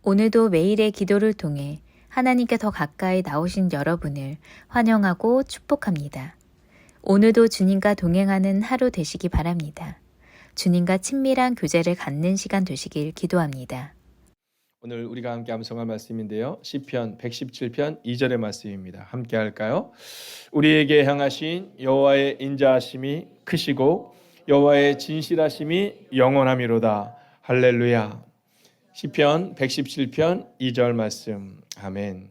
오늘도 매일의 기도를 통해 하나님께 더 가까이 나오신 여러분을 환영하고 축복합니다. 오늘도 주님과 동행하는 하루 되시기 바랍니다. 주님과 친밀한 교제를 갖는 시간 되시길 기도합니다. 오늘 우리가 함께 암송할 말씀인데요. 시편 117편 2절의 말씀입니다. 함께 할까요? 우리에게 향하신 여호와의 인자하심이 크시고 여호와의 진실하심이 영원하미로다. 할렐루야. 시편 117편 2절 말씀. 아멘.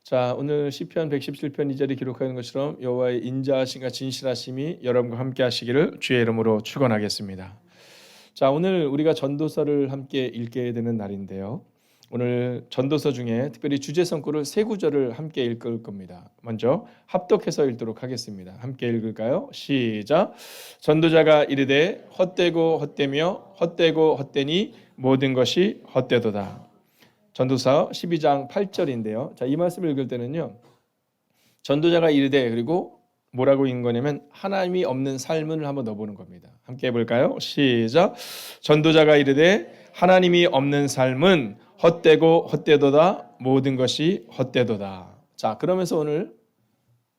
자, 오늘 시편 117편 2절이 기록하는 것처럼 여호와의 인자하심과 진실하심이 여러분과 함께 하시기를 주의 이름으로 축원하겠습니다. 자, 오늘 우리가 전도서를 함께 읽게 되는 날인데요. 오늘 전도서 중에 특별히 주제 성구를 세 구절을 함께 읽을 겁니다. 먼저 합독해서 읽도록 하겠습니다. 함께 읽을까요? 시작. 전도자가 이르되 헛되고 헛되며 헛되고 헛되니 모든 것이 헛되도다. 전도서 12장 8절인데요. 자, 이 말씀을 읽을 때는요. 전도자가 이르되 그리고 뭐라고 읽은 거냐면 하나님이 없는 삶을 한번 넣어보는 겁니다. 함께 해볼까요? 시작. 전도자가 이르되 하나님이 없는 삶은 헛되고 헛되도다. 모든 것이 헛되도다. 자, 그러면서 오늘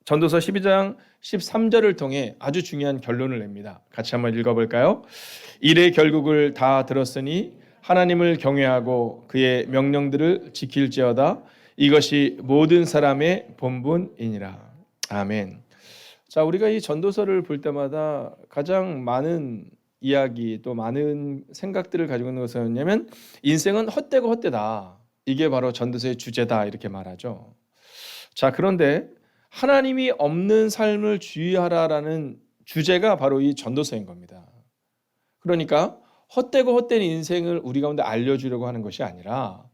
전도서 12장 13절을 통해 아주 중요한 결론을 냅니다. 같이 한번 읽어볼까요? 일의 결국을 다 들었으니 하나님을 경외하고 그의 명령들을 지킬지어다. 이것이 모든 사람의 본분이니라. 아멘. 자, 우리가 이 전도서를 볼 때마다 가장 많은 이야기 또 많은 생각들을 가지고 있는 것은 뭐냐면 인생은 헛되고 헛되다. 이게 바로 전도서의 주제다 이렇게 말하죠. 자, 그런데 하나님이 없는 삶을 주의하라라는 주제가 바로 이 전도서인 겁니다. 그러니까 헛되고 헛된 인생을 우리 가운데 알려주려고 하는 것이 아니라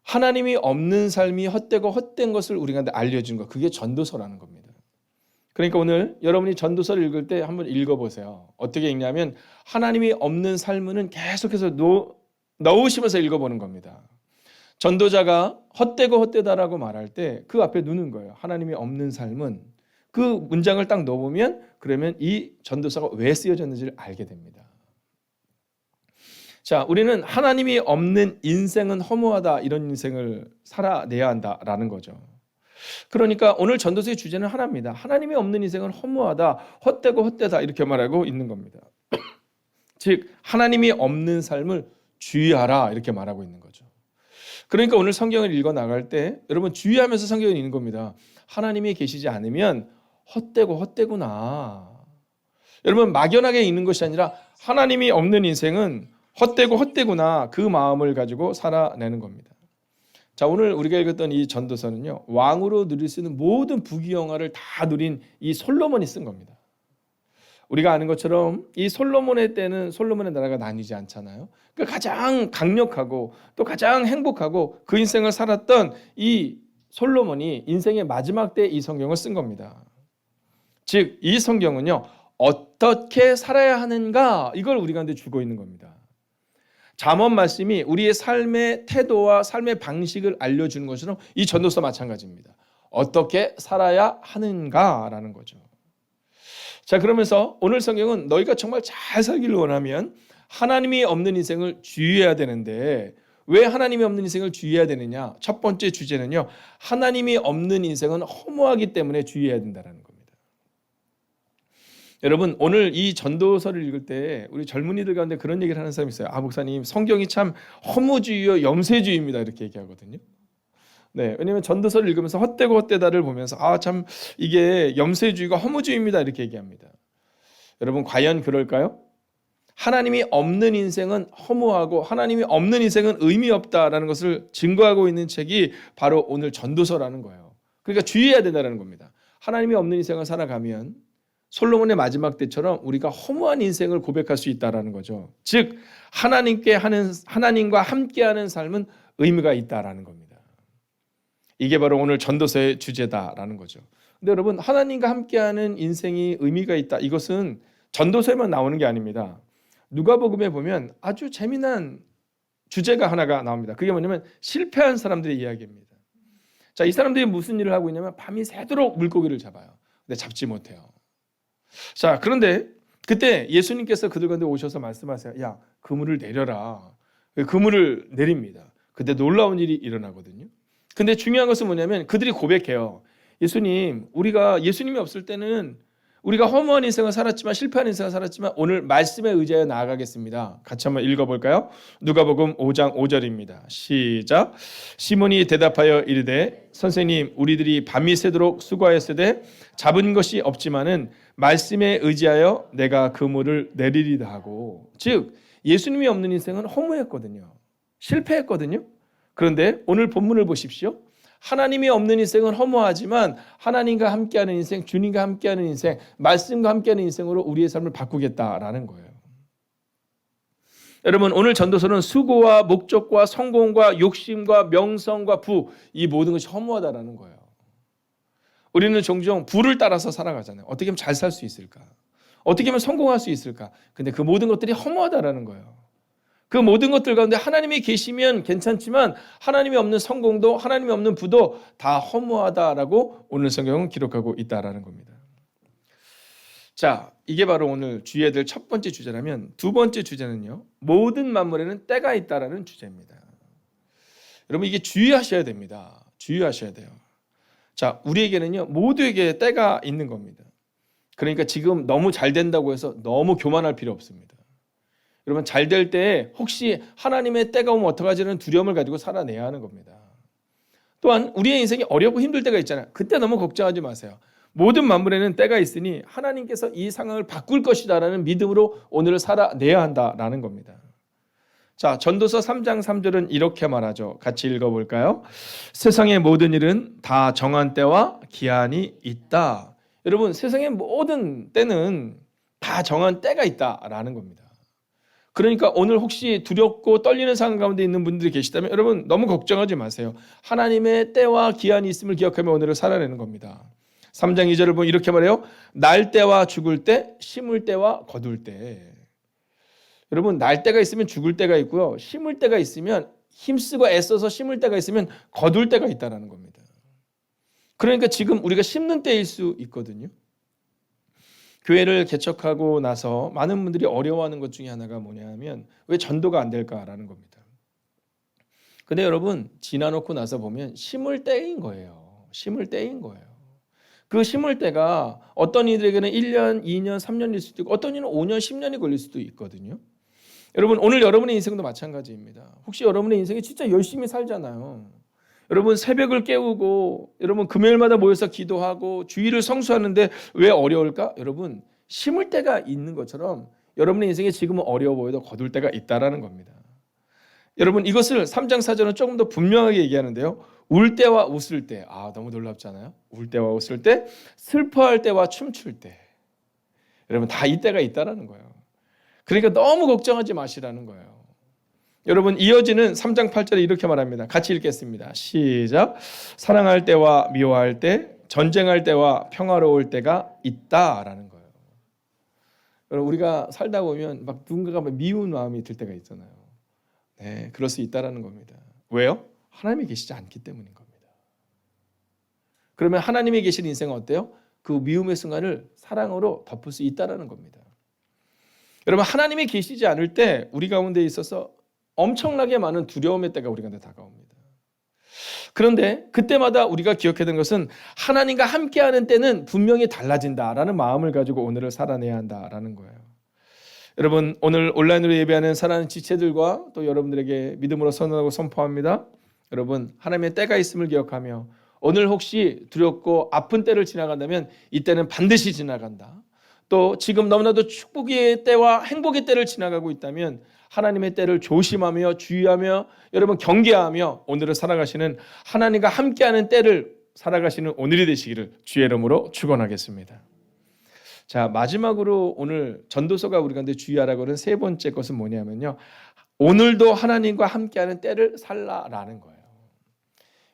하나님이 없는 삶이 헛되고 헛된 것을 우리 가운데 알려준 것, 그게 전도서라는 겁니다. 그러니까 오늘 여러분이 전도서를 읽을 때 한번 읽어보세요. 어떻게 읽냐면 하나님이 없는 삶은 계속해서 넣으시면서 읽어보는 겁니다. 전도자가 헛되고 헛되다라고 말할 때 그 앞에 누는 거예요. 하나님이 없는 삶은 그 문장을 딱 넣어보면 그러면 이 전도서가 왜 쓰여졌는지를 알게 됩니다. 자, 우리는 하나님이 없는 인생은 허무하다 이런 인생을 살아내야 한다라는 거죠. 그러니까 오늘 전도서의 주제는 하나입니다. 하나님이 없는 인생은 허무하다, 헛되고 헛되다 이렇게 말하고 있는 겁니다. 즉 하나님이 없는 삶을 주의하라 이렇게 말하고 있는 거죠. 그러니까 오늘 성경을 읽어 나갈 때 여러분 주의하면서 성경을 읽는 겁니다. 하나님이 계시지 않으면 헛되고 헛되구나. 여러분 막연하게 읽는 것이 아니라 하나님이 없는 인생은 헛되고 헛되구나 그 마음을 가지고 살아내는 겁니다. 자, 오늘 우리가 읽었던 이 전도서는요. 왕으로 누릴 수 있는 모든 부귀영화를 다 누린 이 솔로몬이 쓴 겁니다. 우리가 아는 것처럼 이 솔로몬의 때는 솔로몬의 나라가 나뉘지 않잖아요. 그러니까 가장 강력하고 또 가장 행복하고 그 인생을 살았던 이 솔로몬이 인생의 마지막 때 이 성경을 쓴 겁니다. 즉 이 성경은요. 어떻게 살아야 하는가 이걸 우리 가운데 주고 있는 겁니다. 잠언 말씀이 우리의 삶의 태도와 삶의 방식을 알려주는 것처럼 이 전도서 마찬가지입니다. 어떻게 살아야 하는가라는 거죠. 자, 그러면서 오늘 성경은 너희가 정말 잘 살기를 원하면 하나님이 없는 인생을 주의해야 되는데 왜 하나님이 없는 인생을 주의해야 되느냐? 첫 번째 주제는요. 하나님이 없는 인생은 허무하기 때문에 주의해야 된다는 겁니다. 여러분 오늘 이 전도서를 읽을 때 우리 젊은이들 가운데 그런 얘기를 하는 사람이 있어요. 아 목사님 성경이 참 허무주의요 염세주의입니다 이렇게 얘기하거든요. 네, 왜냐하면 전도서를 읽으면서 헛되고 헛되다를 보면서 아 참 이게 염세주의가 허무주의입니다 이렇게 얘기합니다. 여러분 과연 그럴까요? 하나님이 없는 인생은 허무하고 하나님이 없는 인생은 의미 없다라는 것을 증거하고 있는 책이 바로 오늘 전도서라는 거예요. 그러니까 주의해야 된다는 겁니다. 하나님이 없는 인생을 살아가면 솔로몬의 마지막 때처럼 우리가 허무한 인생을 고백할 수 있다라는 거죠. 즉 하나님과 함께하는 삶은 의미가 있다라는 겁니다. 이게 바로 오늘 전도서의 주제다라는 거죠. 근데 여러분 하나님과 함께하는 인생이 의미가 있다. 이것은 전도서에만 나오는 게 아닙니다. 누가복음에 보면 아주 재미난 주제가 하나가 나옵니다. 그게 뭐냐면 실패한 사람들의 이야기입니다. 자, 이 사람들이 무슨 일을 하고 있냐면 밤이 새도록 물고기를 잡아요. 근데 잡지 못해요. 자, 그런데 그때 예수님께서 그들 가운데 오셔서 말씀하세요. 야, 그물을 내려라. 그물을 내립니다. 근데 놀라운 일이 일어나거든요. 근데 중요한 것은 뭐냐면 그들이 고백해요. 예수님, 우리가 예수님이 없을 때는 우리가 허무한 인생을 살았지만, 실패한 인생을 살았지만 오늘 말씀에 의지하여 나아가겠습니다. 같이 한번 읽어볼까요? 누가복음 5장 5절입니다. 시작. 시몬이 대답하여 이르되 선생님, 우리들이 밤이 새도록 수고하였으되 잡은 것이 없지만은 말씀에 의지하여 내가 그물을 내리리다 하고, 즉 예수님이 없는 인생은 허무했거든요. 실패했거든요. 그런데 오늘 본문을 보십시오. 하나님이 없는 인생은 허무하지만 하나님과 함께하는 인생, 주님과 함께하는 인생, 말씀과 함께하는 인생으로 우리의 삶을 바꾸겠다라는 거예요. 여러분, 오늘 전도서는 수고와 목적과 성공과 욕심과 명성과 부, 이 모든 것이 허무하다라는 거예요. 우리는 종종 부를 따라서 살아가잖아요. 어떻게 하면 잘 살 수 있을까? 어떻게 하면 성공할 수 있을까? 근데 그 모든 것들이 허무하다라는 거예요. 그 모든 것들 가운데 하나님이 계시면 괜찮지만 하나님이 없는 성공도, 하나님이 없는 부도 다 허무하다라고 오늘 성경은 기록하고 있다라는 겁니다. 자, 이게 바로 오늘 주의해야 될 첫 번째 주제라면, 두 번째 주제는요, 모든 만물에는 때가 있다라는 주제입니다. 여러분, 이게 주의하셔야 됩니다. 주의하셔야 돼요. 자, 우리에게는요, 모두에게 때가 있는 겁니다. 그러니까 지금 너무 잘 된다고 해서 너무 교만할 필요 없습니다. 여러분, 잘 될 때 혹시 하나님의 때가 오면 어떡하지는 두려움을 가지고 살아내야 하는 겁니다. 또한 우리의 인생이 어렵고 힘들 때가 있잖아요. 그때 너무 걱정하지 마세요. 모든 만물에는 때가 있으니 하나님께서 이 상황을 바꿀 것이다라는 믿음으로 오늘을 살아내야 한다라는 겁니다. 자, 전도서 3장 3절은 이렇게 말하죠. 같이 읽어볼까요? 세상의 모든 일은 다 정한 때와 기한이 있다. 여러분, 세상의 모든 때는 다 정한 때가 있다라는 겁니다. 그러니까 오늘 혹시 두렵고 떨리는 상황 가운데 있는 분들이 계시다면 여러분 너무 걱정하지 마세요. 하나님의 때와 기한이 있음을 기억하며 오늘을 살아내는 겁니다. 3장 2절을 보면 이렇게 말해요. 날 때와 죽을 때, 심을 때와 거둘 때. 여러분, 날 때가 있으면 죽을 때가 있고요. 심을 때가 있으면, 힘쓰고 애써서 심을 때가 있으면 거둘 때가 있다는 겁니다. 그러니까 지금 우리가 심는 때일 수 있거든요. 교회를 개척하고 나서 많은 분들이 어려워하는 것 중에 하나가 뭐냐면 왜 전도가 안 될까라는 겁니다. 근데 여러분, 지나놓고 나서 보면 심을 때인 거예요. 심을 때인 거예요. 그 심을 때가 어떤 이들에게는 1년, 2년, 3년일 수도 있고 어떤 이는 5년, 10년이 걸릴 수도 있거든요. 여러분, 오늘 여러분의 인생도 마찬가지입니다. 혹시 여러분의 인생에 진짜 열심히 살잖아요. 여러분, 새벽을 깨우고 여러분 금요일마다 모여서 기도하고 주일을 성수하는데 왜 어려울까? 여러분, 심을 때가 있는 것처럼 여러분의 인생에 지금은 어려워 보여도 거둘 때가 있다라는 겁니다. 여러분, 이것을 3장 4절은 조금 더 분명하게 얘기하는데요. 울 때와 웃을 때, 너무 놀랍잖아요. 울 때와 웃을 때, 슬퍼할 때와 춤출 때, 여러분 다 이때가 있다라는 거예요. 그러니까 너무 걱정하지 마시라는 거예요. 여러분, 이어지는 3장 8절에 이렇게 말합니다. 같이 읽겠습니다. 시작. 사랑할 때와 미워할 때, 전쟁할 때와 평화로울 때가 있다라는 거예요. 여러분, 우리가 살다 보면 막 누군가가 미운 마음이 들 때가 있잖아요. 네, 그럴 수 있다라는 겁니다. 왜요? 하나님이 계시지 않기 때문인 겁니다. 그러면 하나님이 계신 인생은 어때요? 그 미움의 순간을 사랑으로 덮을 수 있다라는 겁니다. 여러분, 하나님이 계시지 않을 때 우리 가운데 있어서 엄청나게 많은 두려움의 때가 우리 가운데 다가옵니다. 그런데 그때마다 우리가 기억해야 되는 것은 하나님과 함께하는 때는 분명히 달라진다라는 마음을 가지고 오늘을 살아내야 한다라는 거예요. 여러분, 오늘 온라인으로 예배하는 사랑하는 지체들과 또 여러분들에게 믿음으로 선언하고 선포합니다. 여러분, 하나님의 때가 있음을 기억하며 오늘 혹시 두렵고 아픈 때를 지나간다면 이 때는 반드시 지나간다. 또 지금 너무나도 축복의 때와 행복의 때를 지나가고 있다면 하나님의 때를 조심하며 주의하며 여러분 경계하며 오늘을 살아가시는 하나님과 함께하는 때를 살아가시는 오늘이 되시기를 주의 이름으로 축원하겠습니다. 자, 마지막으로 오늘 전도서가 우리 가운데 주의하라고 하는 세 번째 것은 뭐냐면요. 오늘도 하나님과 함께하는 때를 살라라는 거예요.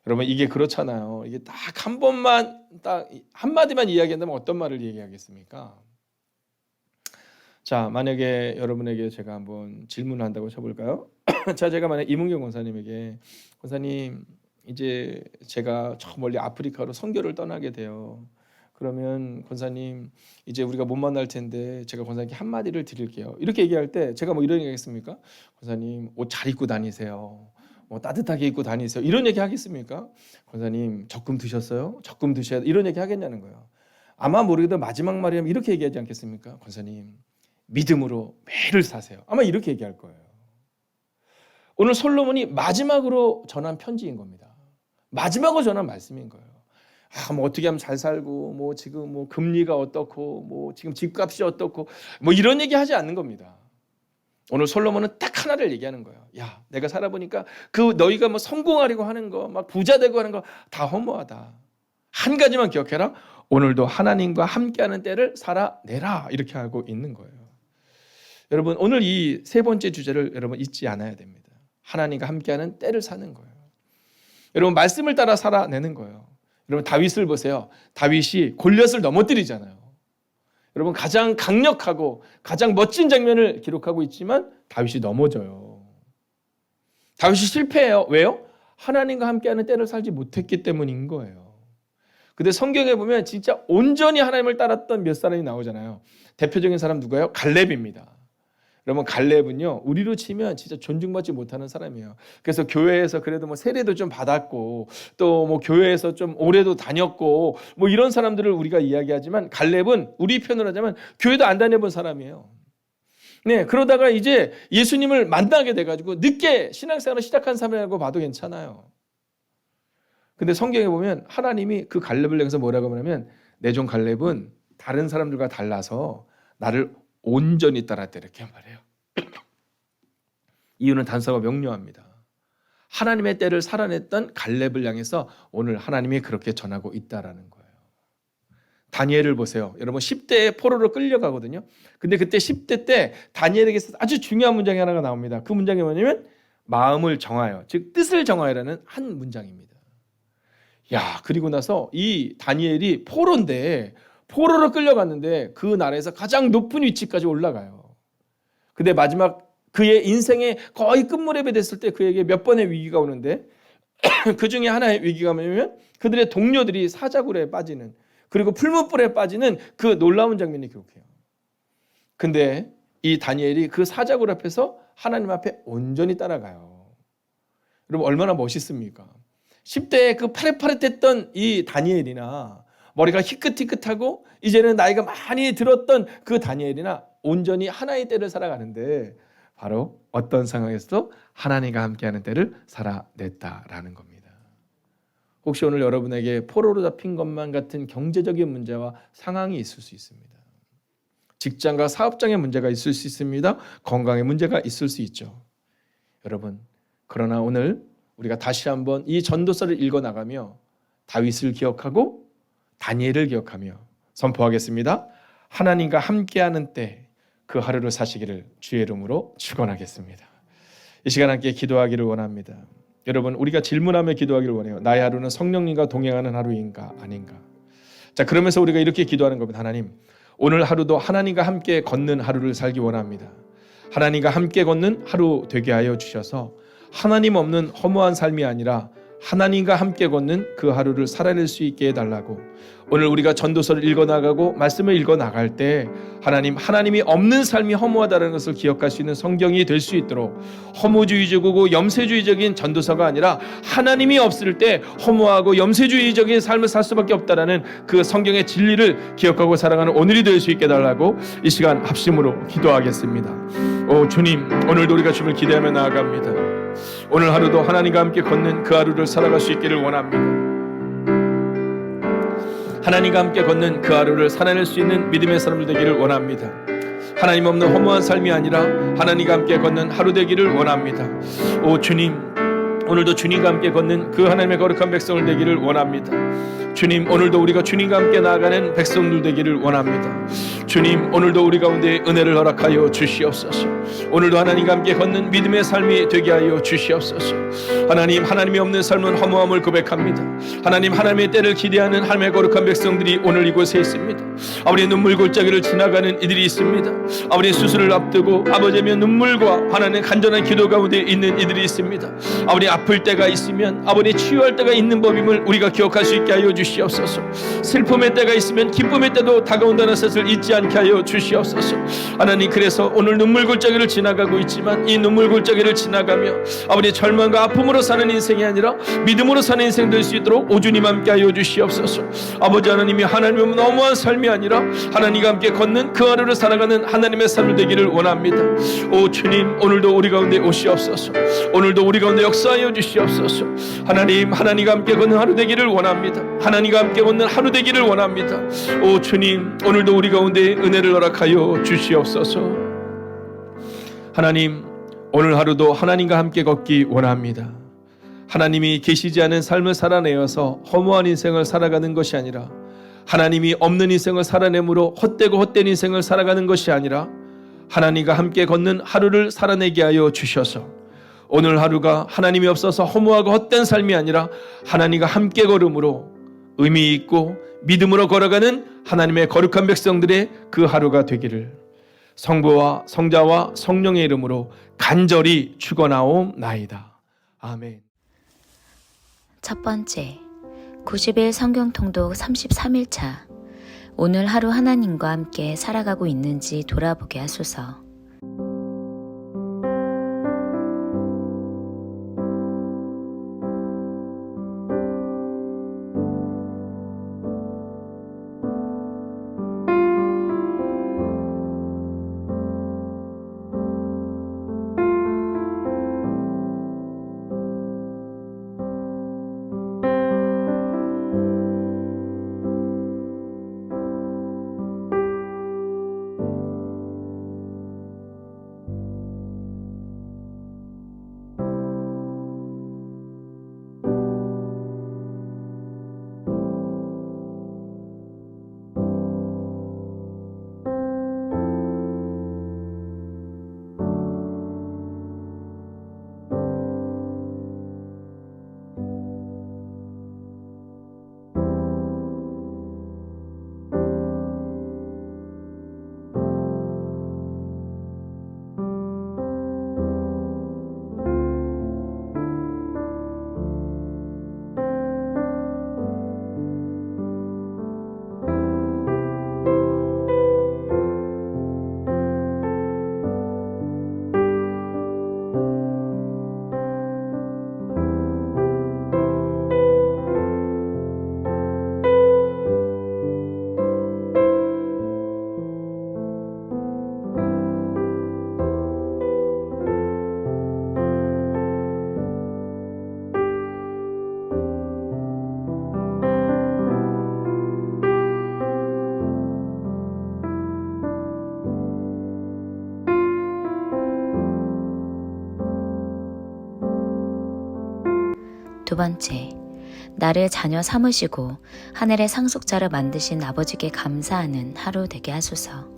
여러분, 이게 그렇잖아요. 이게 딱 한 번만 딱 한마디만 이야기한다면 어떤 말을 얘기하겠습니까? 자, 만약에 여러분에게 제가 한번 질문을 한다고 쳐볼까요? 자, 제가 만약 이문경 권사님에게 권사님, 이제 제가 저 멀리 아프리카로 선교를 떠나게 돼요. 그러면 권사님, 이제 우리가 못 만날 텐데 제가 권사님께 한마디를 드릴게요. 이렇게 얘기할 때 제가 뭐 이런 얘기 하겠습니까? 권사님, 옷 잘 입고 다니세요. 뭐 따뜻하게 입고 다니세요. 이런 얘기 하겠습니까? 권사님 적금 드셨어요? 적금 드셔야 돼. 이런 얘기 하겠냐는 거예요. 아마 모르게도 마지막 말이면 이렇게 얘기하지 않겠습니까? 권사님 믿음으로 매를 사세요. 아마 이렇게 얘기할 거예요. 오늘 솔로몬이 마지막으로 전한 편지인 겁니다. 마지막으로 전한 말씀인 거예요. 뭐 어떻게 하면 잘 살고, 뭐 지금 뭐 금리가 어떻고, 뭐 지금 집값이 어떻고, 뭐 이런 얘기 하지 않는 겁니다. 오늘 솔로몬은 딱 하나를 얘기하는 거예요. 야, 내가 살아보니까 그 너희가 뭐 성공하려고 하는 거, 막 부자 되고 하는 거 다 허무하다. 한 가지만 기억해라. 오늘도 하나님과 함께하는 때를 살아내라. 이렇게 하고 있는 거예요. 여러분, 오늘 이 세 번째 주제를 여러분 잊지 않아야 됩니다. 하나님과 함께하는 때를 사는 거예요. 여러분, 말씀을 따라 살아내는 거예요. 여러분, 다윗을 보세요. 다윗이 골리앗을 넘어뜨리잖아요. 여러분, 가장 강력하고 가장 멋진 장면을 기록하고 있지만 다윗이 넘어져요. 다윗이 실패해요. 왜요? 하나님과 함께하는 때를 살지 못했기 때문인 거예요. 근데 성경에 보면 진짜 온전히 하나님을 따랐던 몇 사람이 나오잖아요. 대표적인 사람 누가요? 갈렙입니다. 여러분, 갈렙은요, 우리로 치면 진짜 존중받지 못하는 사람이에요. 그래서 교회에서 그래도 뭐 세례도 좀 받았고, 또 뭐 교회에서 좀 오래도 다녔고, 뭐 이런 사람들을 우리가 이야기하지만, 갈렙은 우리 편으로 하자면 교회도 안 다녀본 사람이에요. 네, 그러다가 이제 예수님을 만나게 돼가지고 늦게 신앙생활을 시작한 사람이라고 봐도 괜찮아요. 근데 성경에 보면 하나님이 그 갈렙을 향해서 뭐라고 하냐면, 내 종 갈렙은 다른 사람들과 달라서 나를 온전히 따랐다, 이렇게 말해요. 이유는 단서가 명료합니다. 하나님의 때를 살아냈던 갈렙을 향해서 오늘 하나님이 그렇게 전하고 있다라는 거예요. 다니엘을 보세요. 여러분, 10대에 포로로 끌려가거든요. 근데 그때 10대 때 다니엘에게서 아주 중요한 문장이 하나가 나옵니다. 그 문장이 뭐냐면 마음을 정하여, 즉 뜻을 정하여라는 한 문장입니다. 야, 그리고 나서 이 다니엘이 포로인데, 포로로 끌려갔는데 그 나라에서 가장 높은 위치까지 올라가요. 근데 마지막 그의 인생의 거의 끝무렵에 됐을 때 그에게 몇 번의 위기가 오는데 그 중에 하나의 위기가 뭐냐면 그들의 동료들이 사자굴에 빠지는, 그리고 풀무불에 빠지는 그 놀라운 장면을 기록해요. 근데 이 다니엘이 그 사자굴 앞에서 하나님 앞에 온전히 따라가요. 여러분, 얼마나 멋있습니까? 10대에 그 파릇파릇했던 이 다니엘이나 머리가 희끗희끗하고 이제는 나이가 많이 들었던 그 다니엘이나 온전히 하나의 때를 살아가는데 바로 어떤 상황에서도 하나님과 함께하는 때를 살아냈다라는 겁니다. 혹시 오늘 여러분에게 포로로 잡힌 것만 같은 경제적인 문제와 상황이 있을 수 있습니다. 직장과 사업장의 문제가 있을 수 있습니다. 건강의 문제가 있을 수 있죠. 여러분, 그러나 오늘 우리가 다시 한번 이 전도서를 읽어나가며 다윗을 기억하고 다니엘을 기억하며 선포하겠습니다. 하나님과 함께하는 때 그 하루를 사시기를 주의 이름으로 축원하겠습니다. 이 시간 함께 기도하기를 원합니다. 여러분, 우리가 질문하며 기도하기를 원해요. 나의 하루는 성령님과 동행하는 하루인가 아닌가? 자, 그러면서 우리가 이렇게 기도하는 겁니다. 하나님, 오늘 하루도 하나님과 함께 걷는 하루를 살기 원합니다. 하나님과 함께 걷는 하루 되게 하여 주셔서 하나님 없는 허무한 삶이 아니라 하나님과 함께 걷는 그 하루를 살아낼 수 있게 해달라고, 오늘 우리가 전도서를 읽어나가고 말씀을 읽어나갈 때 하나님이 없는 삶이 허무하다는 것을 기억할 수 있는 성경이 될 수 있도록, 허무주의적이고 염세주의적인 전도서가 아니라 하나님이 없을 때 허무하고 염세주의적인 삶을 살 수밖에 없다라는 그 성경의 진리를 기억하고 살아가는 오늘이 될 수 있게 해달라고 이 시간 합심으로 기도하겠습니다. 오 주님, 오늘도 우리가 주님을 기대하며 나아갑니다. 오늘 하루도 하나님과 함께 걷는 그 하루를 살아갈 수 있기를 원합니다. 하나님과 함께 걷는 그 하루를 살아낼 수 있는 믿음의 사람들 되기를 원합니다. 하나님 없는 허무한 삶이 아니라 하나님과 함께 걷는 하루 되기를 원합니다. 오 주님, 오늘도 주님과 함께 걷는 그 하나님의 거룩한 백성을 되기를 원합니다. 주님, 오늘도 우리가 주님과 함께 나아가는 백성들 되기를 원합니다. 주님, 오늘도 우리 가운데 은혜를 허락하여 주시옵소서. 오늘도 하나님과 함께 걷는 믿음의 삶이 되게 하여 주시옵소서. 하나님이 없는 삶은 허무함을 고백합니다. 하나님의 때를 기대하는 하나님의 거룩한 백성들이 오늘 이곳에 있습니다. 아버지 눈물 골짜기를 지나가는 이들이 있습니다. 아버지 수술을 앞두고 아버지면 눈물과 하나님 간절한 기도 가운데 있는 이들이 있습니다. 아버지 아플 때가 있으면 아버지 치유할 때가 있는 법임을 우리가 기억할 수 있게 하여 주시옵소서. 슬픔의 때가 있으면 기쁨의 때도 다가온다는 것을 잊지 않게 하여 주시옵소서. 하나님, 그래서 오늘 눈물 골짜기를 지나가고 있지만 이 눈물 골짜기를 지나가며 아버지 절망과 아픔으로 사는 인생이 아니라 믿음으로 사는 인생 될 수 있도록 오주님 함께 하여 주시옵소서. 아버지 하나님이 하나님의 너무한 삶이 아니라 하나님과 함께 걷는 그 하루를 살아가는 하나님의 삶을 되기를 원합니다. 오 주님, 오늘도 우리 가운데 오시옵소서. 오늘도 우리 가운데 역사하여 주시옵소서. 하나님, 하나님과 함께 걷는 하루 되기를 원합니다. 하나님과 함께 걷는 하루 되기를 원합니다. 오 주님, 오늘도 우리 가운데 은혜를 허락하여 주시옵소서. 하나님, 오늘 하루도 하나님과 함께 걷기 원합니다. 하나님이 계시지 않은 삶을 살아내어서 허무한 인생을 살아가는 것이 아니라, 하나님이 없는 인생을 살아내므로 헛되고 헛된 인생을 살아가는 것이 아니라 하나님과 함께 걷는 하루를 살아내게 하여 주셔서 오늘 하루가 하나님이 없어서 허무하고 헛된 삶이 아니라 하나님과 함께 걸음으로 의미 있고 믿음으로 걸어가는 하나님의 거룩한 백성들의 그 하루가 되기를 성부와 성자와 성령의 이름으로 간절히 축원하옵나이다. 아멘. 첫 번째, 90일 성경 통독 33일차. 오늘 하루 하나님과 함께 살아가고 있는지 돌아보게 하소서. 두 번째, 나를 자녀 삼으시고 하늘의 상속자를 만드신 아버지께 감사하는 하루 되게 하소서.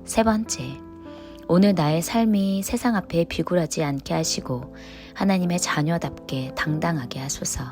세 번째, 오늘 나의 삶이 세상 앞에 비굴하지 않게 하시고 하나님의 자녀답게 당당하게 하소서.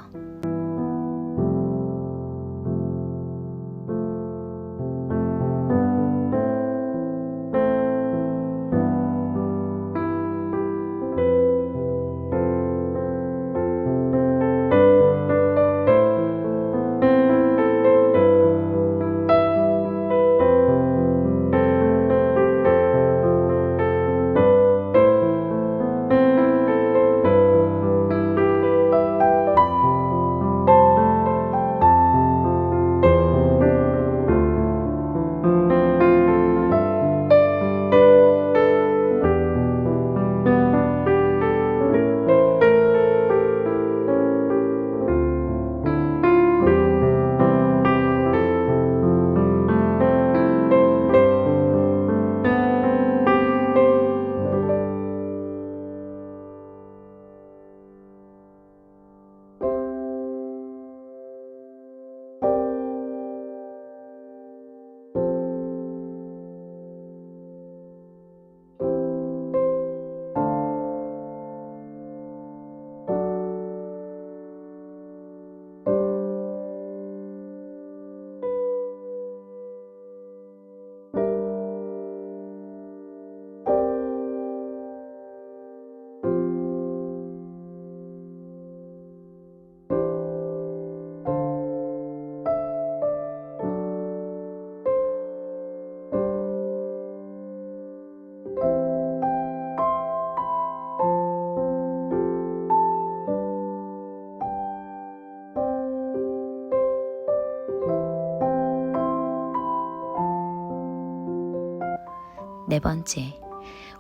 네 번째,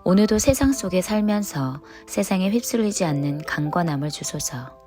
오늘도 세상 속에 살면서 세상에 휩쓸리지 않는 강건함을 주소서.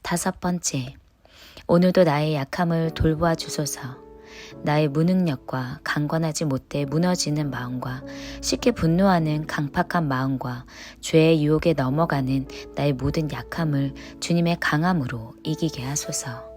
다섯 번째, 오늘도 나의 약함을 돌보아 주소서. 나의 무능력과 강건하지 못해 무너지는 마음과 쉽게 분노하는 강팍한 마음과 죄의 유혹에 넘어가는 나의 모든 약함을 주님의 강함으로 이기게 하소서.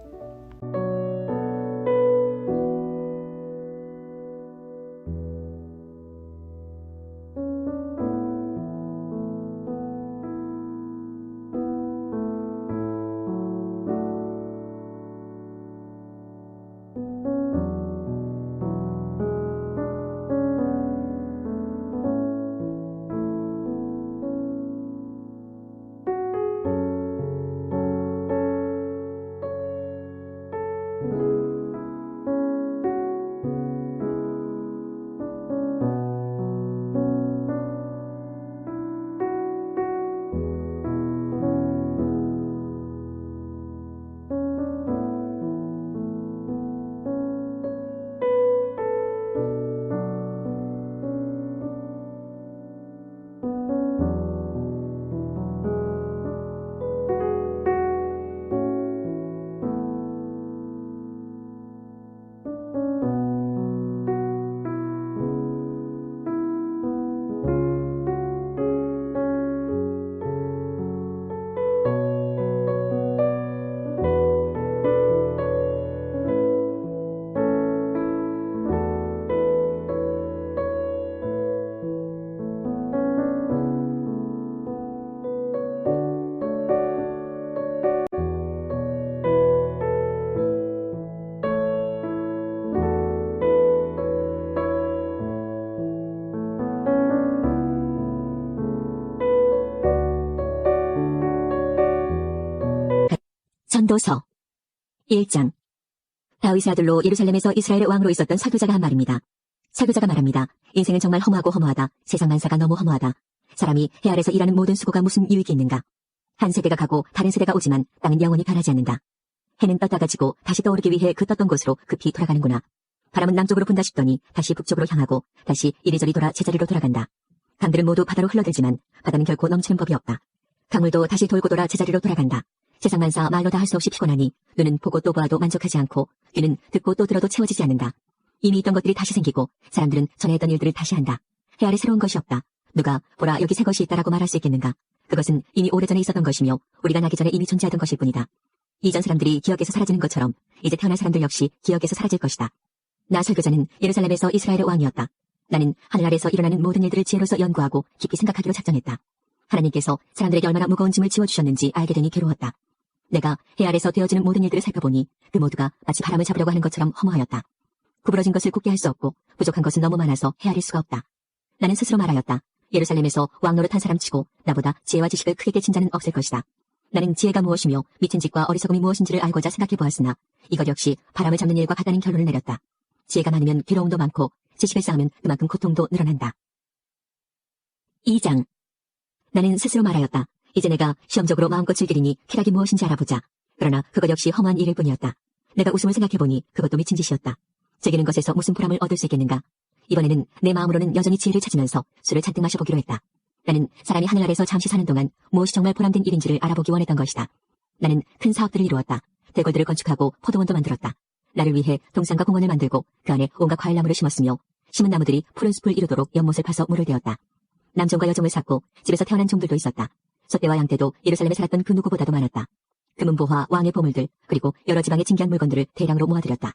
전도서 1장. 다윗의 아들로 예루살렘에서 이스라엘의 왕으로 있었던 설교자가 한 말입니다. 설교자가 말합니다. 인생은 정말 허무하고 허무하다. 세상 만사가 너무 허무하다. 사람이 해 아래서 일하는 모든 수고가 무슨 유익이 있는가. 한 세대가 가고 다른 세대가 오지만 땅은 영원히 변하지 않는다. 해는 떴다가 지고 다시 떠오르기 위해 그 떴던 곳으로 급히 돌아가는구나. 바람은 남쪽으로 분다 싶더니 다시 북쪽으로 향하고 다시 이리저리 돌아 제자리로 돌아간다. 강들은 모두 바다로 흘러들지만 바다는 결코 넘치는 법이 없다. 강물도 다시 돌고 돌아 제자리로 돌아간다. 세상 만사 말로 다 할 수 없이 피곤하니 눈은 보고 또 보아도 만족하지 않고 귀는 듣고 또 들어도 채워지지 않는다. 이미 있던 것들이 다시 생기고 사람들은 전에 했던 일들을 다시 한다. 해 아래 새로운 것이 없다. 누가 보라 여기 새 것이 있다라고 말할 수 있겠는가. 그것은 이미 오래전에 있었던 것이며 우리가 나기 전에 이미 존재하던 것일 뿐이다. 이전 사람들이 기억에서 사라지는 것처럼 이제 태어날 사람들 역시 기억에서 사라질 것이다. 나 설교자는 예루살렘에서 이스라엘의 왕이었다. 나는 하늘 아래서 일어나는 모든 일들을 지혜로서 연구하고 깊이 생각하기로 작정했다. 하나님께서 사람들에게 얼마나 무거운 짐을 지워주셨는지 알게 되니 괴로웠다. 내가 해 아래서 되어지는 모든 일들을 살펴보니 그 모두가 마치 바람을 잡으려고 하는 것처럼 허무하였다. 구부러진 것을 굳게 할 수 없고 부족한 것은 너무 많아서 헤아릴 수가 없다. 나는 스스로 말하였다. 예루살렘에서 왕 노릇한 사람치고 나보다 지혜와 지식을 크게 깨친 자는 없을 것이다. 나는 지혜가 무엇이며 미친 짓과 어리석음이 무엇인지를 알고자 생각해보았으나 이것 역시 바람을 잡는 일과 같다는 결론을 내렸다. 지혜가 많으면 괴로움도 많고 지식을 쌓으면 그만큼 고통도 늘어난다. 2장. 나는 스스로 말하였다. 이제 내가 시험적으로 마음껏 즐기리니 쾌락이 무엇인지 알아보자. 그러나 그것 역시 험한 일일 뿐이었다. 내가 웃음을 생각해보니 그것도 미친 짓이었다. 즐기는 것에서 무슨 보람을 얻을 수 있겠는가. 이번에는 내 마음으로는 여전히 지혜를 찾으면서 술을 잔뜩 마셔보기로 했다. 나는 사람이 하늘 아래서 잠시 사는 동안 무엇이 정말 보람된 일인지를 알아보기 원했던 것이다. 나는 큰 사업들을 이루었다. 대궐들을 건축하고 포도원도 만들었다. 나를 위해 동산과 공원을 만들고 그 안에 온갖 과일나무를 심었으며 심은 나무들이 푸른 숲을 이루도록 연못을 파서 물을 대었다. 남종과 여종을 샀고 집에서 태어난 종들도 있었다. 소떼와 양떼도 예루살렘에 살았던 그 누구보다도 많았다. 금은보화, 왕의 보물들, 그리고 여러 지방의 진귀한 물건들을 대량으로 모아들였다.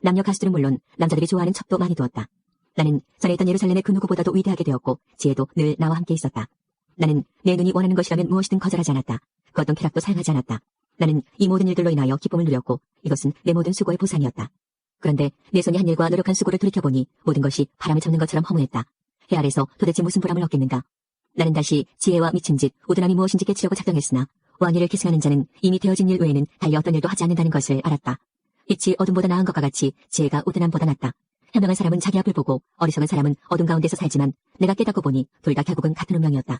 남녀 가수들은 물론 남자들이 좋아하는 첩도 많이 두었다. 나는 전에 있던 예루살렘의 그 누구보다도 위대하게 되었고 지혜도 늘 나와 함께 있었다. 나는 내 눈이 원하는 것이라면 무엇이든 거절하지 않았다. 그 어떤 쾌락도 사용하지 않았다. 나는 이 모든 일들로 인하여 기쁨을 누렸고 이것은 내 모든 수고의 보상이었다. 그런데 내 손이 한 일과 노력한 수고를 돌이켜보니 모든 것이 바람을 잡는 것처럼 허무했다. 해 아래서 도대체 무슨 보람을 얻겠는가. 나는 다시 지혜와 미친 짓, 우둔함이 무엇인지 깨치려고 작정했으나 왕위를 계승하는 자는 이미 되어진 일 외에는 달리 어떤 일도 하지 않는다는 것을 알았다. 빛이 어둠보다 나은 것과 같이 지혜가 우둔함보다 낫다. 현명한 사람은 자기 앞을 보고 어리석은 사람은 어둠 가운데서 살지만 내가 깨닫고 보니 둘 다 결국은 같은 운명이었다.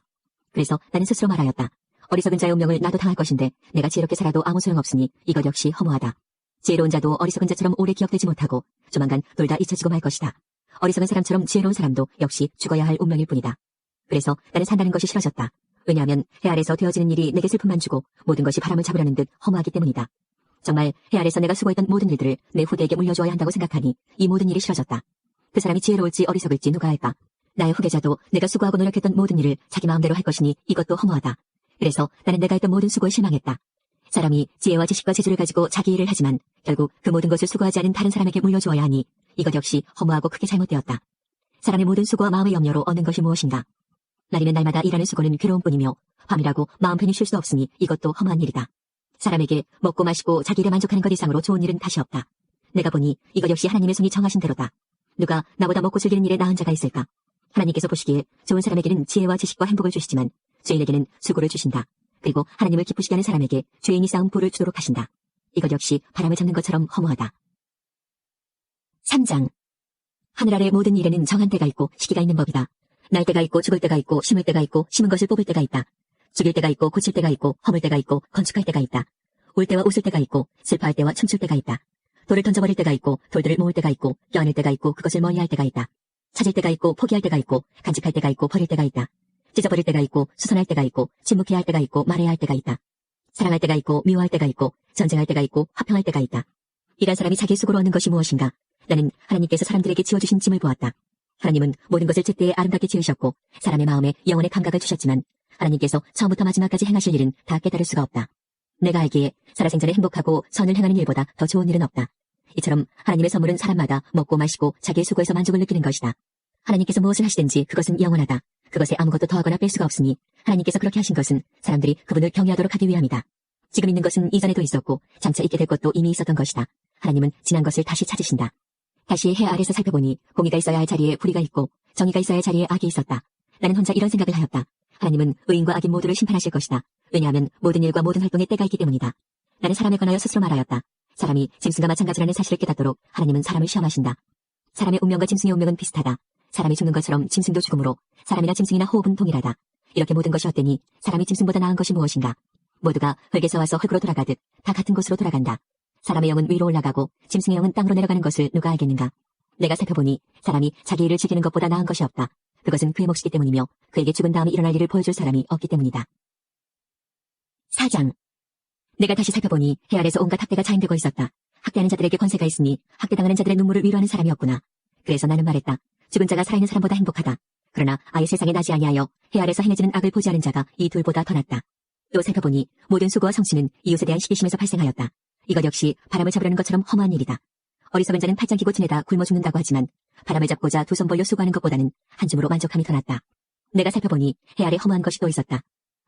그래서 나는 스스로 말하였다. 어리석은 자의 운명을 나도 당할 것인데 내가 지혜롭게 살아도 아무 소용없으니 이것 역시 허무하다. 지혜로운 자도 어리석은 자처럼 오래 기억되지 못하고 조만간 둘 다 잊혀지고 말 것이다. 어리석은 사람처럼 지혜로운 사람도 역시 죽어야 할 운명일 뿐이다. 그래서 나는 산다는 것이 싫어졌다. 왜냐하면 해 아래서 되어지는 일이 내게 슬픔만 주고 모든 것이 바람을 잡으려는 듯 허무하기 때문이다. 정말 해 아래서 내가 수고했던 모든 일들을 내 후대에게 물려주어야 한다고 생각하니 이 모든 일이 싫어졌다. 그 사람이 지혜로울지 어리석을지 누가 알까. 나의 후계자도 내가 수고하고 노력했던 모든 일을 자기 마음대로 할 것이니 이것도 허무하다. 그래서 나는 내가 했던 모든 수고에 실망했다. 사람이 지혜와 지식과 재주를 가지고 자기 일을 하지만 결국 그 모든 것을 수고하지 않은 다른 사람에게 물려주어야 하니 이것 역시 허무하고 크게 잘못되었다. 사람의 모든 수고와 마음의 염려로 얻는 것이 무엇인가. 날이면 날마다 일하는 수고는 괴로움뿐이며 밤이라고 마음 편히 쉴 수 없으니 이것도 험한 일이다. 사람에게 먹고 마시고 자기 일에 만족하는 것 이상으로 좋은 일은 다시 없다. 내가 보니 이것 역시 하나님의 손이 정하신 대로다. 누가 나보다 먹고 즐기는 일에 나은 자가 있을까? 하나님께서 보시기에 좋은 사람에게는 지혜와 지식과 행복을 주시지만 죄인에게는 수고를 주신다. 그리고 하나님을 기쁘시게 하는 사람에게 죄인이 쌓은 부를 주도록 하신다. 이것 역시 바람을 잡는 것처럼 허무하다. 3장. 하늘 아래 모든 일에는 정한 때가 있고 시기가 있는 법이다. 날 때가 있고 죽을 때가 있고 심을 때가 있고 심은 것을 뽑을 때가 있다. 죽일 때가 있고 고칠 때가 있고 허물 때가 있고 건축할 때가 있다. 울 때와 웃을 때가 있고 슬퍼할 때와 춤출 때가 있다. 돌을 던져버릴 때가 있고 돌들을 모을 때가 있고 껴안을 때가 있고 그것을 멀리할 때가 있다. 찾을 때가 있고 포기할 때가 있고 간직할 때가 있고 버릴 때가 있다. 찢어버릴 때가 있고 수선할 때가 있고 침묵해야 할 때가 있고 말해야 할 때가 있다. 사랑할 때가 있고 미워할 때가 있고 전쟁할 때가 있고 화평할 때가 있다. 이런 사람이 자기 수고로 얻는 것이 무엇인가? 나는 하나님께서 사람들에게 지어주신 짐을 보았다. 하나님은 모든 것을 제때에 아름답게 지으셨고 사람의 마음에 영혼의 감각을 주셨지만 하나님께서 처음부터 마지막까지 행하실 일은 다 깨달을 수가 없다. 내가 알기에 살아생전에 행복하고 선을 행하는 일보다 더 좋은 일은 없다. 이처럼 하나님의 선물은 사람마다 먹고 마시고 자기의 수고에서 만족을 느끼는 것이다. 하나님께서 무엇을 하시든지 그것은 영원하다. 그것에 아무것도 더하거나 뺄 수가 없으니 하나님께서 그렇게 하신 것은 사람들이 그분을 경외하도록 하기 위함이다. 지금 있는 것은 이전에도 있었고 장차 있게 될 것도 이미 있었던 것이다. 하나님은 지난 것을 다시 찾으신다. 다시 해 아래서 살펴보니 공의가 있어야 할 자리에 불의가 있고 정의가 있어야 할 자리에 악이 있었다. 나는 혼자 이런 생각을 하였다. 하나님은 의인과 악인 모두를 심판하실 것이다. 왜냐하면 모든 일과 모든 활동에 때가 있기 때문이다. 나는 사람에 관하여 스스로 말하였다. 사람이 짐승과 마찬가지라는 사실을 깨닫도록 하나님은 사람을 시험하신다. 사람의 운명과 짐승의 운명은 비슷하다. 사람이 죽는 것처럼 짐승도 죽음으로 사람이나 짐승이나 호흡은 동일하다. 이렇게 모든 것이 헛되니 사람이 짐승보다 나은 것이 무엇인가? 모두가 흙에서 와서 흙으로 돌아가듯 다 같은 곳으로 돌아간다. 사람의 영은 위로 올라가고 짐승의 영은 땅으로 내려가는 것을 누가 알겠는가? 내가 살펴보니 사람이 자기 일을 즐기는 것보다 나은 것이 없다. 그것은 그의 몫이기 때문이며 그에게 죽은 다음에 일어날 일을 보여줄 사람이 없기 때문이다. 4장. 내가 다시 살펴보니 해 아래서 온갖 학대가 자행되고 있었다. 학대하는 자들에게 권세가 있으니 학대당하는 자들의 눈물을 위로하는 사람이 없구나. 그래서 나는 말했다. 죽은 자가 살아있는 사람보다 행복하다. 그러나 아예 세상에 나지 아니하여 해 아래서 행해지는 악을 보지 않은 자가 이 둘보다 더 낫다. 또 살펴보니 모든 수고와 성취는 이웃에 대한 시기심에서 발생하였다. 이것 역시 바람을 잡으려는 것처럼 험한 일이다. 어리석은 자는 팔짱 끼고 지내다 굶어 죽는다고 하지만 바람을 잡고자 두 손 벌려 수고하는 것보다는 한 줌으로 만족함이 더 낫다. 내가 살펴보니 해 아래 험한 것이 또 있었다.